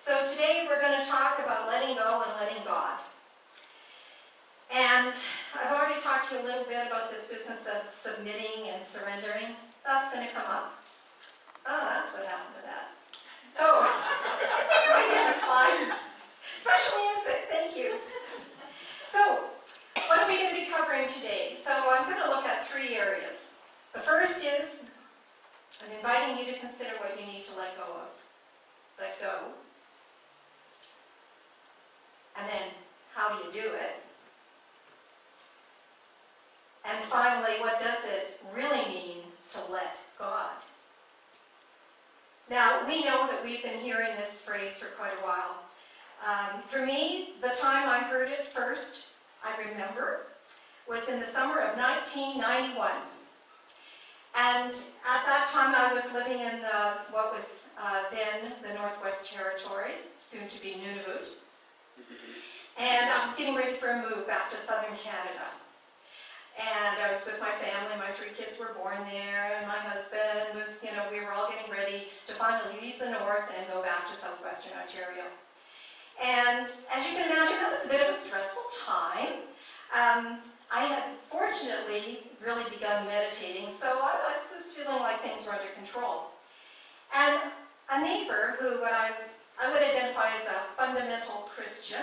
So today we're going to talk about letting go and letting God. And I've already talked to you a little bit about this business of submitting and surrendering. That's going to come up. Oh, that's what happened to that. So, I did a slide. Special music, thank you. So, what are we going to be covering today? So I'm going to look at 3 areas. The first is, I'm inviting you to consider what you need to let go of. Let go. And then, how do you do it? And finally, what does it really mean to let God? Now, we know that we've been hearing this phrase for quite a while. For me, the time I heard it first, I remember, was in the summer of 1991. And at that time, I was living in what was then the Northwest Territories, soon to be Nunavut. And I was getting ready for a move back to southern Canada. And I was with my family. My 3 kids were born there, and my husband was, we were all getting ready to finally leave the north and go back to southwestern Ontario. And as you can imagine, that was a bit of a stressful time. I had fortunately really begun meditating, so I was feeling like things were under control. And a neighbor who I would identify as a fundamental Christian,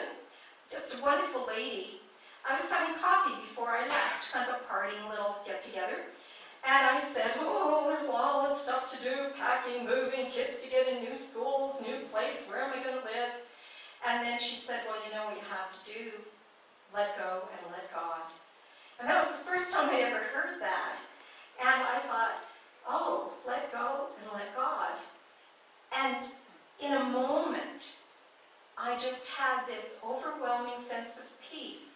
just a wonderful lady, I was having coffee before I left, kind of a partying little get-together. And I said, oh, there's all this stuff to do, packing, moving, kids to get in new schools, new place, where am I going to live? And then she said, well, you know what you have to do, let go and let God. And that was the first time I'd ever heard that. And I thought, oh, let go and let God. And in a moment, I just had this overwhelming sense of peace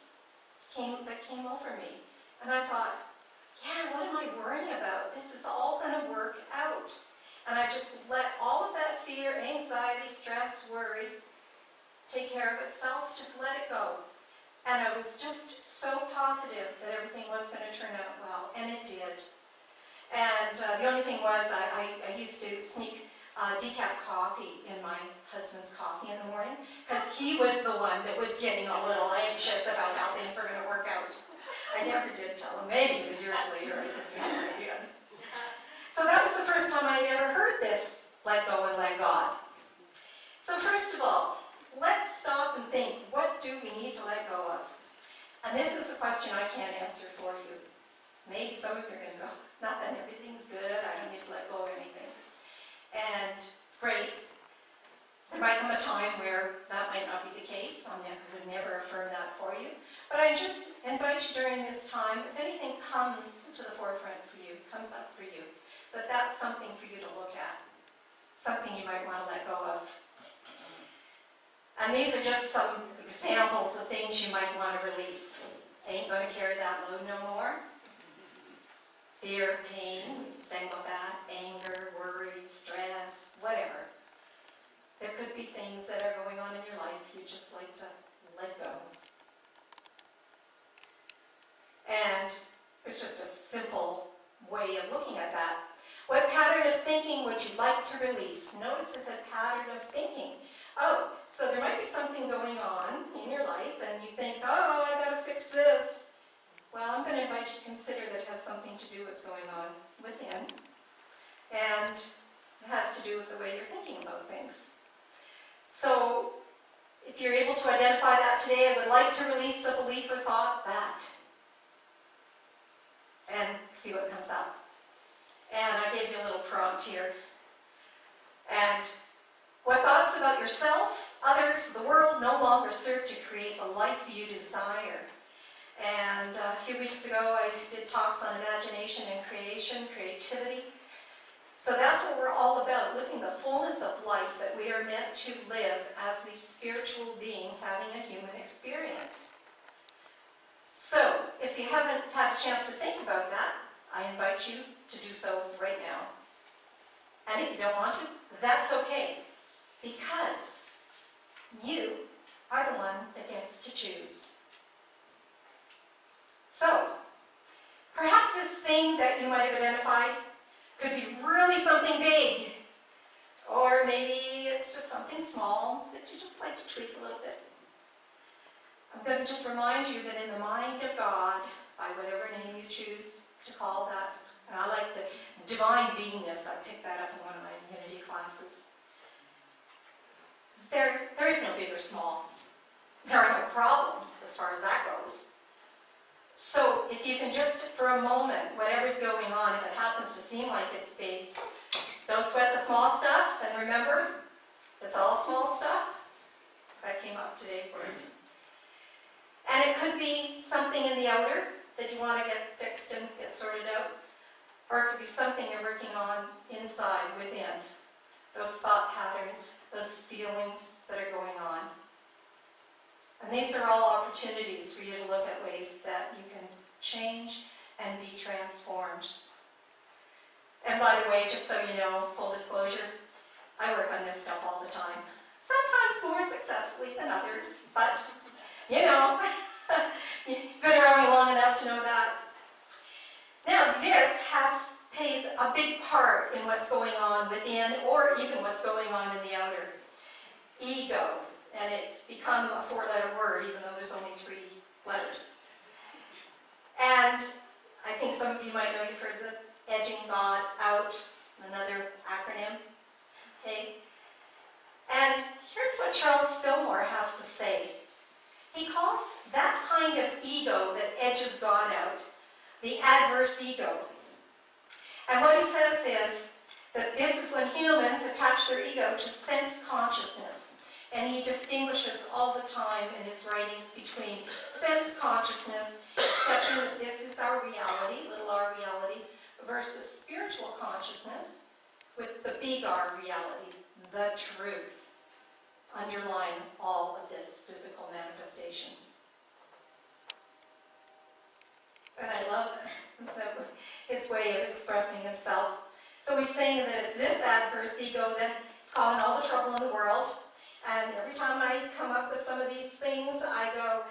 that came over me. And I thought, yeah, what am I worrying about? This is all going to work out. And I just let all of that fear, anxiety, stress, worry take care of itself, just let it go. And I was just so positive that everything was going to turn out well, and it did. And the only thing was I used to sneak decaf coffee in my husband's coffee in the morning, because he was the one that was getting a little anxious about how things were going to work out. I never did tell him. Maybe years later I said, yeah, I did. So that was the first time I had ever heard this, let go and let God. So first of all, let's stop and think, what do we need to let go of? And this is a question I can't answer for you. Maybe some of you are going to go, not that everything's good, I don't need to let go of anything. And great, there might come a time where that might not be the case. I would never affirm that for you. But I just invite you during this time, if anything comes to the forefront for you, comes up for you, that that's something for you to look at, something you might want to let go of. And these are just some examples of things you might want to release. Ain't going to carry that load no more. Fear, pain, we sang about that, anger, worry, stress, whatever. There could be things that are going on in your life you'd just like to let go. And it's just a simple way of looking at that. What pattern of thinking would you like to release? Notice it's a pattern of thinking. Oh, so there might be something going on in your life and you think, oh, I got to fix this. Well, I'm going to invite you to consider that it has something to do with what's going on within. And it has to do with the way you're thinking about things. So, if you're able to identify that today, I would like to release the belief or thought that. And see what comes up. And I gave you a little prompt here. And what thoughts about yourself, others, the world no longer serve to create the life you desire? And a few weeks ago, I did talks on imagination and creation, creativity. So that's what we're all about, living the fullness of life that we are meant to live as these spiritual beings having a human experience. So, if you haven't had a chance to think about that, I invite you to do so right now. And if you don't want to, that's okay, because you are the one that gets to choose. So, perhaps this thing that you might have identified could be really something big, Or maybe it's just something small that you just like to tweak a little bit. I'm going to just remind you that in the mind of God, by whatever name you choose to call that, and I like the divine beingness, I picked that up in one of my Unity classes. There is no big or small. There are no problems as far as that goes. So if you can just, for a moment, whatever's going on, if it happens to seem like it's big, don't sweat the small stuff, and remember, it's all small stuff. That came up today for us. And it could be something in the outer that you want to get fixed and get sorted out, or it could be something you're working on inside, within. Those thought patterns, those feelings that are going on. And these are all opportunities for you to look at ways that you can change and be transformed. And by the way, just so you know, full disclosure, I work on this stuff all the time. Sometimes more successfully than others, but you know, you've been around me long enough to know that. Now this plays a big part in what's going on within, or even what's going on in the outer. Ego. And it's become a 4-letter word, even though there's only 3 letters. And I think some of you might know, you've heard the edging God out, another acronym. Okay? And here's what Charles Fillmore has to say. He calls that kind of ego that edges God out the adverse ego. And what he says is that this is when humans attach their ego to sense consciousness. And he distinguishes all the time in his writings between sense consciousness, accepting that this is our reality, little r reality, versus spiritual consciousness with the big R reality, the truth, underlying all of this physical manifestation. And I love his way of expressing himself. So he's saying that it's this adverse ego that's causing all the trouble in the world. And every time I come up with some of these things, I go,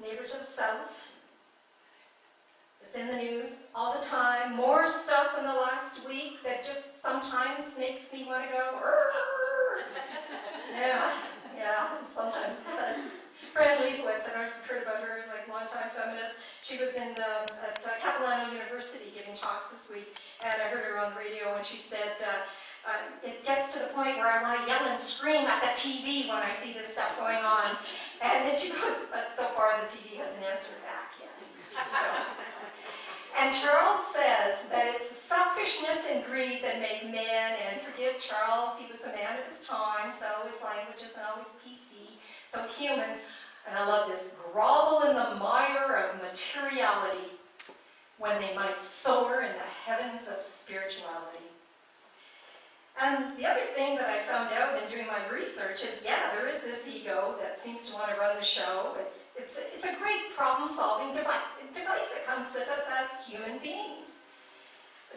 neighbor to the south. It's in the news all the time. More stuff in the last week that just sometimes makes me want to go, Rrr. Yeah, sometimes does. Fran Leibowitz, I don't know if you've heard about her, like longtime feminist. She was at Capilano University giving talks this week, and I heard her on the radio, and she said, it gets to the point where I want to yell and scream at the TV when I see this stuff going on. And then she goes, but so far the TV hasn't answered back yet. And Charles says that it's selfishness and greed that make men, and forgive Charles, he was a man of his time, so his language isn't always PC. So humans, and I love this, grovel in the mire of materiality when they might soar in the heavens of spirituality. And the other thing that I found out in doing my research is, yeah, there is this ego that seems to want to run the show. It's a great problem-solving device that comes with us as human beings.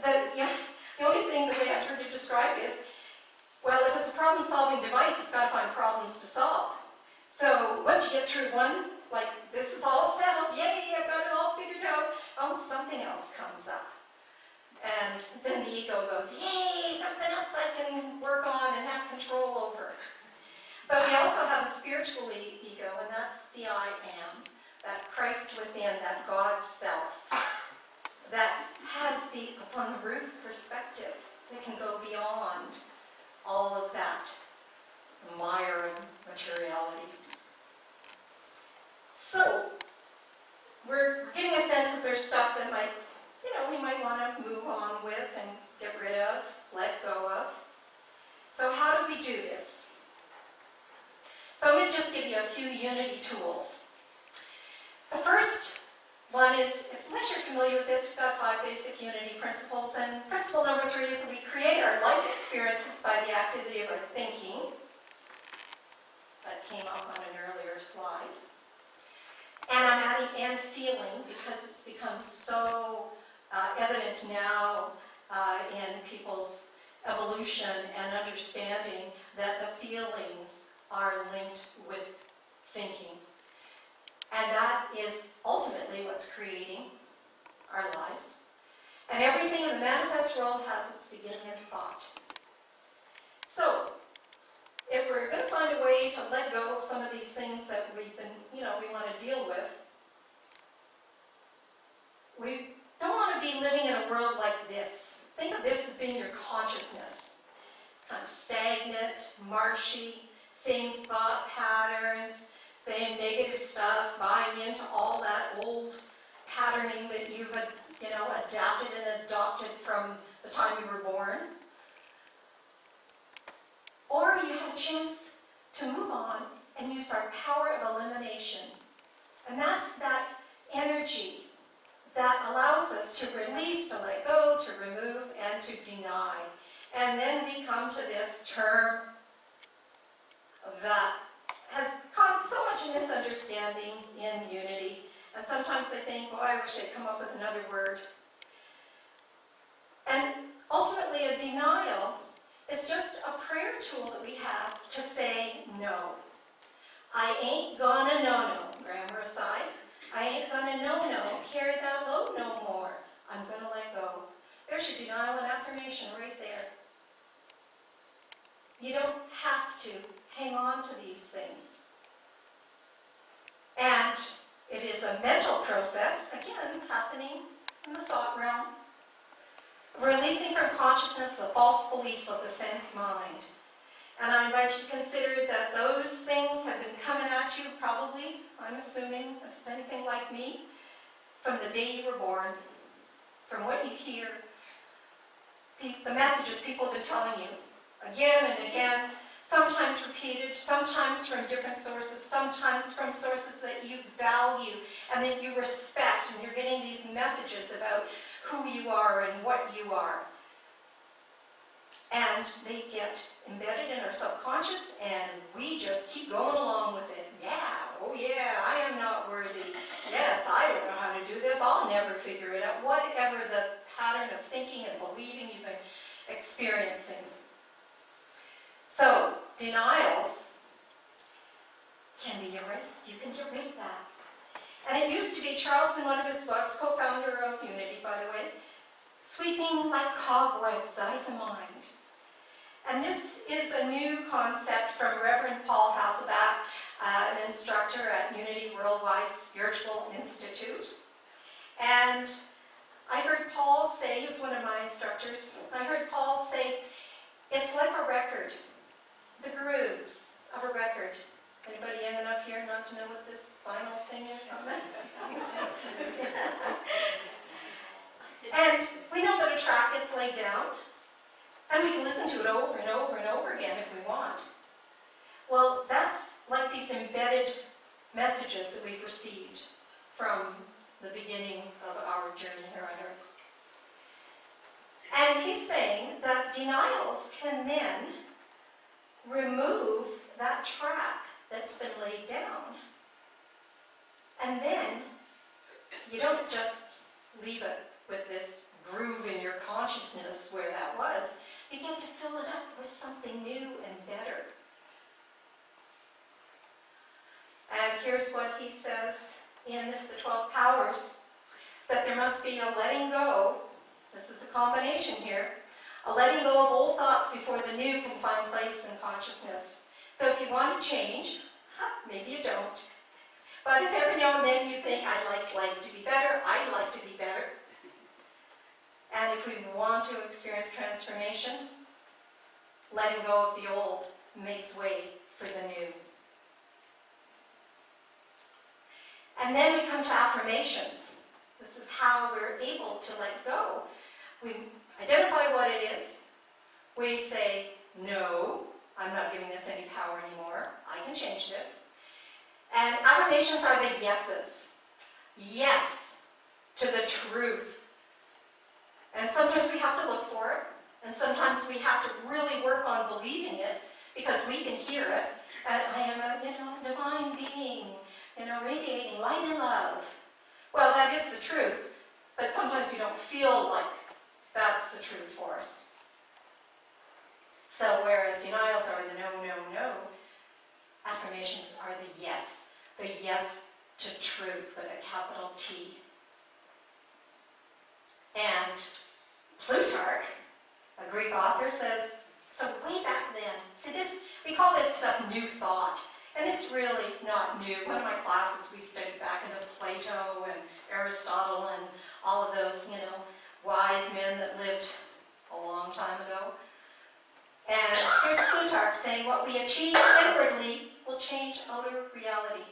The only thing that I have heard to describe is, well, if it's a problem-solving device, it's got to find problems to solve. So once you get through one, like this is all settled, yay, I've got it all figured out, oh, something else comes up. And then the ego goes, yay, something else I can work on and have control over. But we also have a spiritual ego, and that's the I am, that Christ within, that God self, that has the upon the roof perspective that can go beyond all of that mire of materiality. So, we're getting a sense that there's stuff that might, we might want to move on with and get rid of, let go of. So how do we do this? So I'm going to just give you a few Unity tools. The first one is, unless you're familiar with this, we've got 5 basic Unity principles. And principle number 3 is we create our life experiences by the activity of our thinking. That came up on an earlier slide. And I'm adding and feeling because it's become so evident now in people's evolution and understanding that the feelings are linked with thinking. And that is ultimately what's creating our lives. And everything in the manifest world has its beginning in thought. So, if we're going to find a way to let go of some of these things that we've been, we want to deal with, we don't want to be living in a world like this. Think of this as being your consciousness. It's kind of stagnant, marshy, same thought patterns, same negative stuff, buying into all that old patterning that you've, adapted and adopted from the time you were born. Or you have a chance to move on and use our power of elimination. And that's that energy that allows us to release, to let go, to remove, and to deny. And then we come to this term that has caused so much misunderstanding in unity. And sometimes I think, I wish I'd come up with another word. And ultimately, a denial is just a prayer tool that we have to say no. I ain't gonna no, grammar aside. I ain't gonna no, carry that load no more. I'm gonna let go. There's your denial and affirmation right there. You don't have to hang on to these things. And it is a mental process, again, happening in the thought realm, releasing from consciousness the false beliefs of the sense mind. And I invite you to consider that those things have been coming at you probably, I'm assuming, if it's anything like me, from the day you were born, from what you hear, the messages people have been telling you again and again, sometimes repeated, sometimes from different sources, sometimes from sources that you value and that you respect, and you're getting these messages about who you are and what you are. And they get embedded in our subconscious, and we just keep going along with it. I am not worthy. Yes, I don't know how to do this. I'll never figure it out. Whatever the pattern of thinking and believing you've been experiencing. So, denials can be erased. You can get rid of that. And it used to be Charles, in one of his books, co-founder of Unity, by the way, sweeping like cobwebs out of the mind. And this is a new concept from Reverend Paul Hasselbeck, an instructor at Unity Worldwide Spiritual Institute. And I heard Paul say, he was one of my instructors, I heard Paul say, it's like a record, the grooves of a record. Anybody young enough here not to know what this vinyl thing is? And we know that a track gets laid down, and we can listen to it over and over and over again if we want. Well, that's like these embedded messages that we've received from the beginning of our journey here on Earth. And he's saying that denials can then remove that track that's been laid down. And then you don't just leave it with this groove in your consciousness where that was. You get to fill it up with something new and better. And here's what he says in the 12 Powers, that there must be a letting go. This is a combination here. A letting go of old thoughts before the new can find place in consciousness. So if you want to change, maybe you don't. But if every now and then you think, I'd like life to be better, I'd like to be better. And if we want to experience transformation, letting go of the old makes way for the new. And then we come to affirmations. This is how we're able to let go. We identify what it is. We say, no, I'm not giving this any power anymore. I can change this. And affirmations are the yeses. Yes to the truth. And sometimes we have to look for it. And sometimes we have to really work on believing it because we can hear it. And I am a divine being, radiating light and love. Well, that is the truth. But sometimes we don't feel like that's the truth for us. So whereas denials are the no, no, no, affirmations are the yes to truth with a capital T. And Plutarch, a Greek author, says So way back then, see this, we call this stuff new thought, and it's really not new. One of my classes, we studied back into Plato and Aristotle and all of those, wise men that lived a long time ago. And here's Plutarch saying, what we achieve inwardly will change outer reality.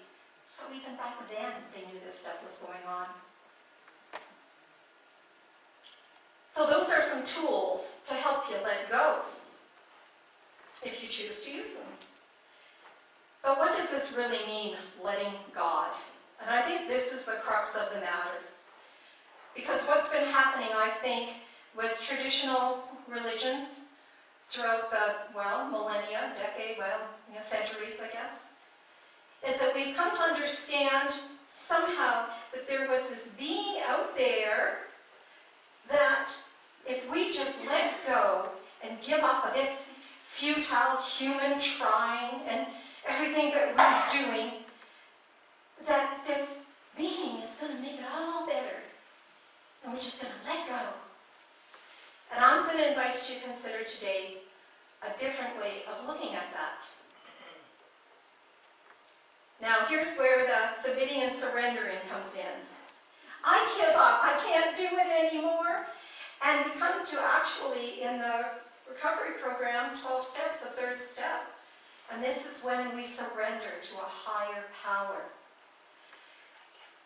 So even back then, they knew this stuff was going on. So those are some tools to help you let go, if you choose to use them. But what does this really mean, letting God? And I think this is the crux of the matter. Because what's been happening, I think, with traditional religions throughout the, millennia, centuries, I guess, is that we've come to understand somehow that there was this being out there that if we just let go and give up of this futile human trying and everything that we're doing, that this being is going to make it all better. And we're just going to let go. And I'm going to invite you to consider today a different way of looking at that. Now, here's where the submitting and surrendering comes in. I give up. I can't do it anymore. And we come to actually, in the recovery program, 12 steps, a third step. And this is when we surrender to a higher power.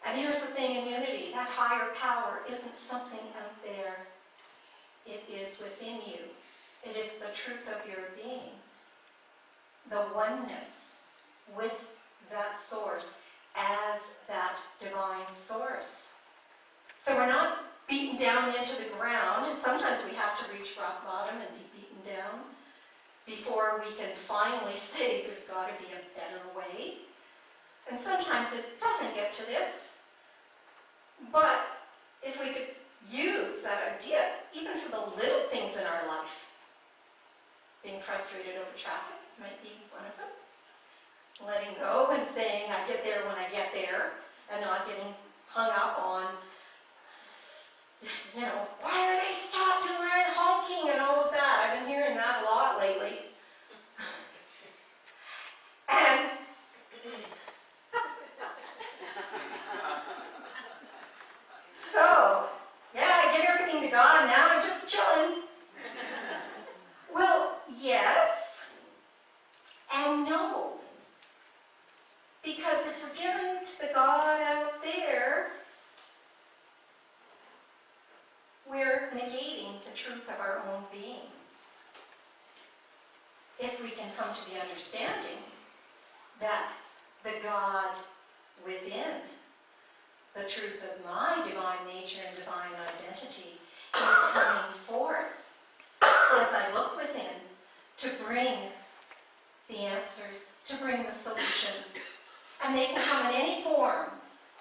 And here's the thing in unity. That higher power isn't something out there. It is within you. It is the truth of your being. The oneness with that source as that divine source. So we're not beaten down into the ground. And sometimes we have to reach rock bottom and be beaten down before we can finally say there's got to be a better way. And sometimes it doesn't get to this. But if we could use that idea, even for the little things in our life, being frustrated over traffic might be one of them. Letting go and saying, I get there when I get there, and not getting hung up on, why are they stopped and why are they honking and all of that. I've been hearing that a lot lately. And so, I give everything to God, now I'm just chilling. Well, yes and no. Because if we're given to the God out there, we're negating the truth of our own being. If we can come to the understanding that the God within, the truth of my divine nature and divine identity, is coming forth as I look within to bring the answers, to bring the solutions. And they can come in any form.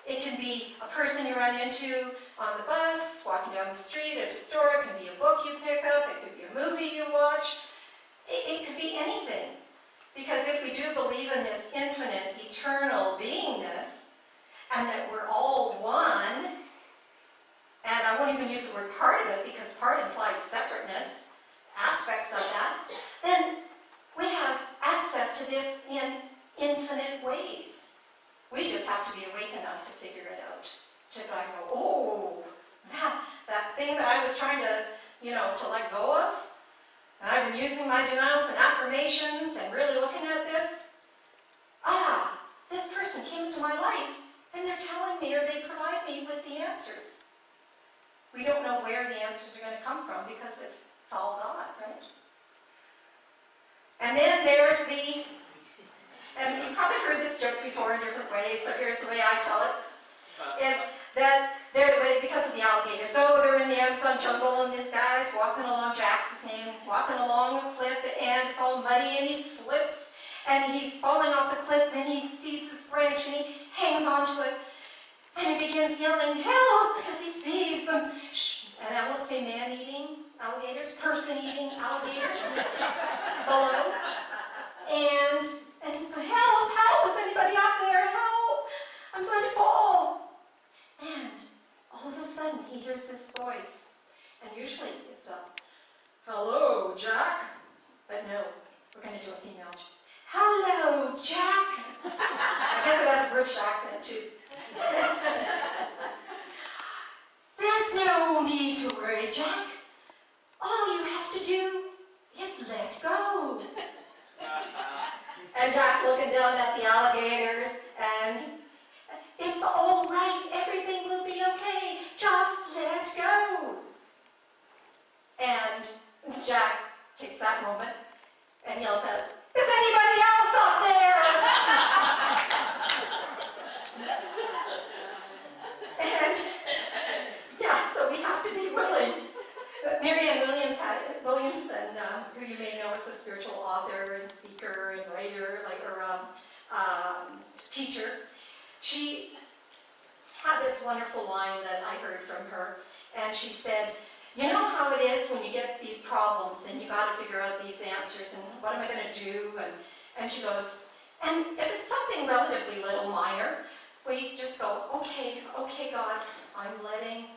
It can be a person you run into on the bus, walking down the street, at a store. It can be a book you pick up. It could be a movie you watch. It could be anything. Because if we do believe in this infinite, eternal beingness, and that we're all one, and I won't even use the word part of it because part implies separateness, aspects of that, then we have access to this in infinite ways. We just have to be awake enough to figure it out. To go, that thing that I was trying to, to let go of, and I've been using my denials and affirmations and really looking at this. This person came into my life and they're telling me, or they provide me with the answers. We don't know where the answers are going to come from because it's all God, right? And then there's and you've probably heard this joke before in different ways, so here's the way I tell it, is that because of the alligator. So they're in the Amazon jungle, and this guy's walking along, Jack's his name, walking along a cliff, and it's all muddy, and he slips, and he's falling off the cliff, and he sees this branch, and he hangs onto it, and he begins yelling, help, because he sees them, and I won't say man-eating alligators, person-eating alligators below, and he's going, help, is anybody out there, help, I'm going to fall. And all of a sudden he hears this voice, and usually it's a, hello, Jack, But no, we're going to do a female. Hello, Jack. I guess it has a British accent too. There's no need to worry, Jack. All you have to do is let go. And Jack's looking down at the alligators, and it's all right. Everything will be okay. Just let go. And Jack takes that moment and yells out, "Is anybody else up there?" And yeah, so we have to be willing. Marianne Williamson, who you may know as a spiritual author and speaker and writer, teacher, she had this wonderful line that I heard from her, and she said, "You know how it is when you get these problems and you got to figure out these answers and what am I going to do?" And she goes, "And if it's something relatively little minor, we just go, okay, God, I'm letting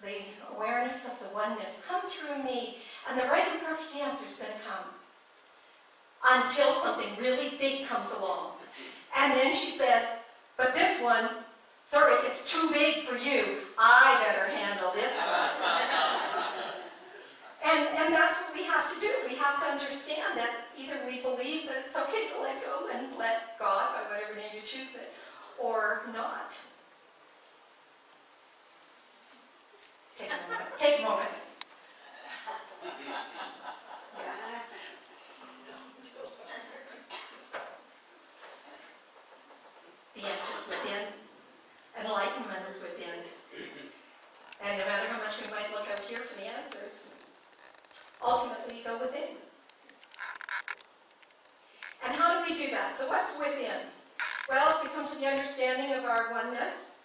the awareness of the oneness come through me, and the right and perfect answer is going to come until something really big comes along." And then she says, "But this one, sorry, it's too big for you. I better handle this one." And that's what we have to do. We have to understand that either we believe that it's okay to let go and let God, by whatever name you choose it, or not. Take a moment. Take a moment. The answer's within. Enlightenment's within. And no matter how much we might look out here for the answers, ultimately go within. And how do we do that? So what's within? Well, if we come to the understanding of our oneness,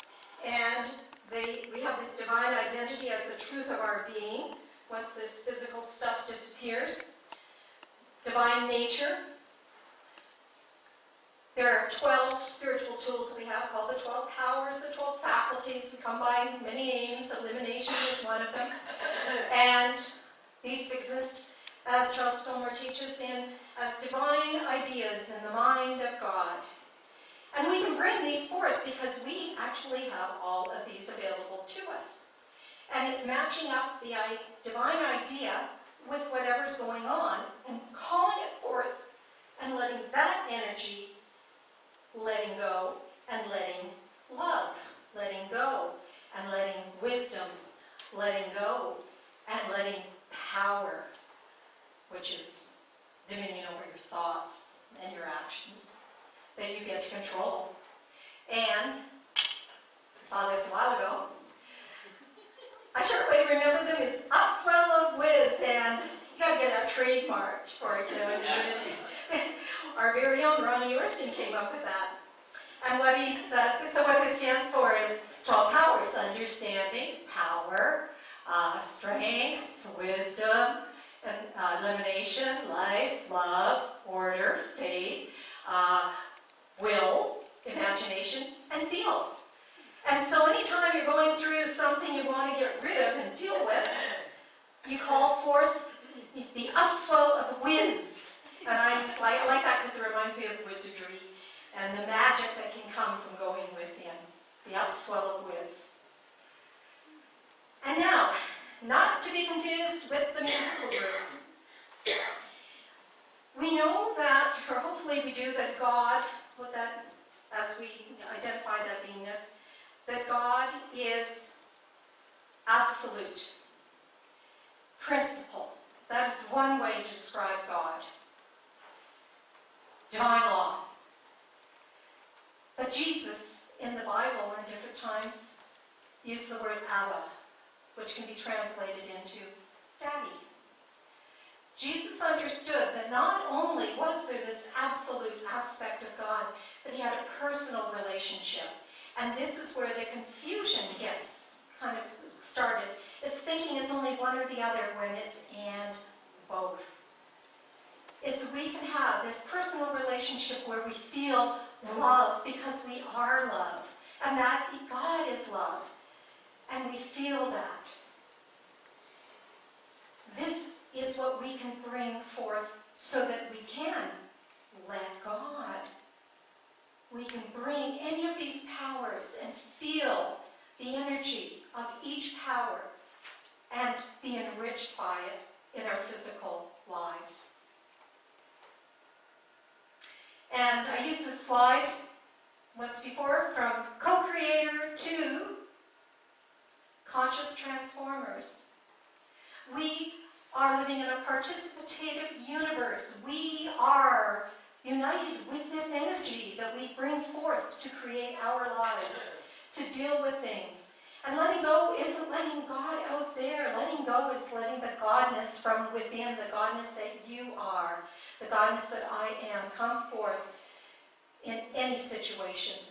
and we have this divine identity as the truth of our being, once this physical stuff disappears. Divine nature. There are 12 spiritual tools we have called the 12 powers, the 12 faculties. We combine many names. Elimination is one of them. And these exist, as Charles Fillmore teaches, as divine ideas in the mind of God. And we can bring these forth because we actually have all of these available to us. And it's matching up the divine idea with whatever's going on and calling it forth and letting that energy, letting go and letting love, letting go and letting wisdom, letting go and letting power, which is dominion over your thoughts and your actions, that you get to control. And I saw this a while ago. A short way to remember them is upswell of whiz, and you got to get a trademark for it, Our very own Ronnie Orston came up with that. And what this stands for is 12 powers: understanding, power, strength, wisdom, and elimination, life, love, order, faith, will, imagination, and zeal. And so anytime you're going through something you want to get rid of and deal with, you call forth the upswell of whiz. And I like that because it reminds me of wizardry and the magic that can come from going within. The upswell of whiz. And now, not to be confused with the musical group. We know that, or hopefully we do, that God, as we identify that beingness, that God is absolute, principle. That is one way to describe God. Divine law. But Jesus, in the Bible in different times, used the word Abba, which can be translated into Daddy. Jesus understood that not only was there this absolute aspect of God, but he had a personal relationship. And this is where the confusion gets kind of started, is thinking it's only one or the other when it's and both. Is we can have this personal relationship where we feel love because we are love, and that God is love, and we feel that. This is what we can bring forth so that we can let God. We can bring any of these powers and feel the energy of each power and be enriched by it in our physical lives. And I use this slide once before, from co-creator to conscious transformers. We are living in a participative universe. We are united with this energy that we bring forth to create our lives, to deal with things. And letting go isn't letting God out there. Letting go is letting the Godness from within, the Godness that you are, the Godness that I am, come forth in any situation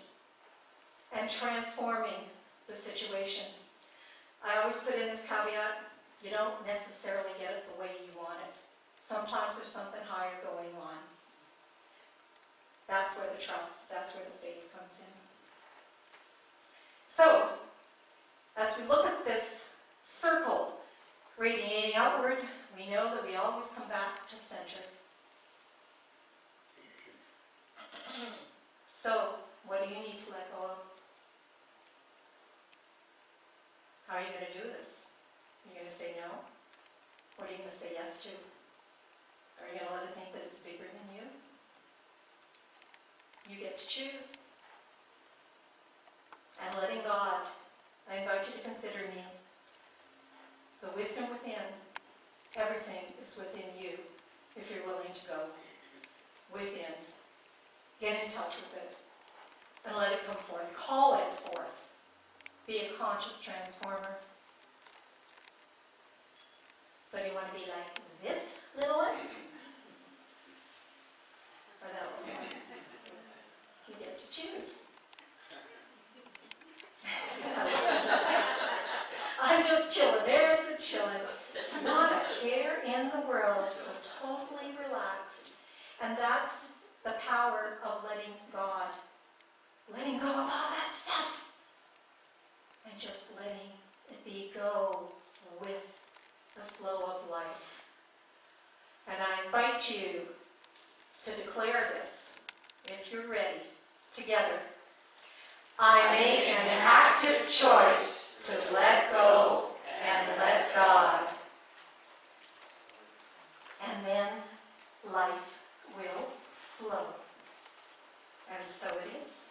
and transforming the situation. I always put in this caveat, you don't necessarily get it the way you want it. Sometimes there's something higher going on. That's where the trust, that's where the faith comes in. So, as we look at this circle radiating outward, we know that we always come back to center. So, what do you need to let go of? How are you going to do this? Are you going to say no? What are you going to say yes to? Are you going to let it think that it's bigger than you? You get to choose. And letting God, I invite you to consider, means the wisdom within. Everything is within you if you're willing to go within. Get in touch with it and let it come forth. Call it forth. Be a conscious transformer. So do you want to be like this little one? Or that little one? You get to choose. I'm just chilling. There's the chilling. Not a care in the world. So totally relaxed. And that's the power of letting God. Letting go of all that stuff. And just letting it be, go with the flow of life. And I invite you to declare this, if you're ready, together. I make an active choice to let go and let God. And then life will flow. And so it is.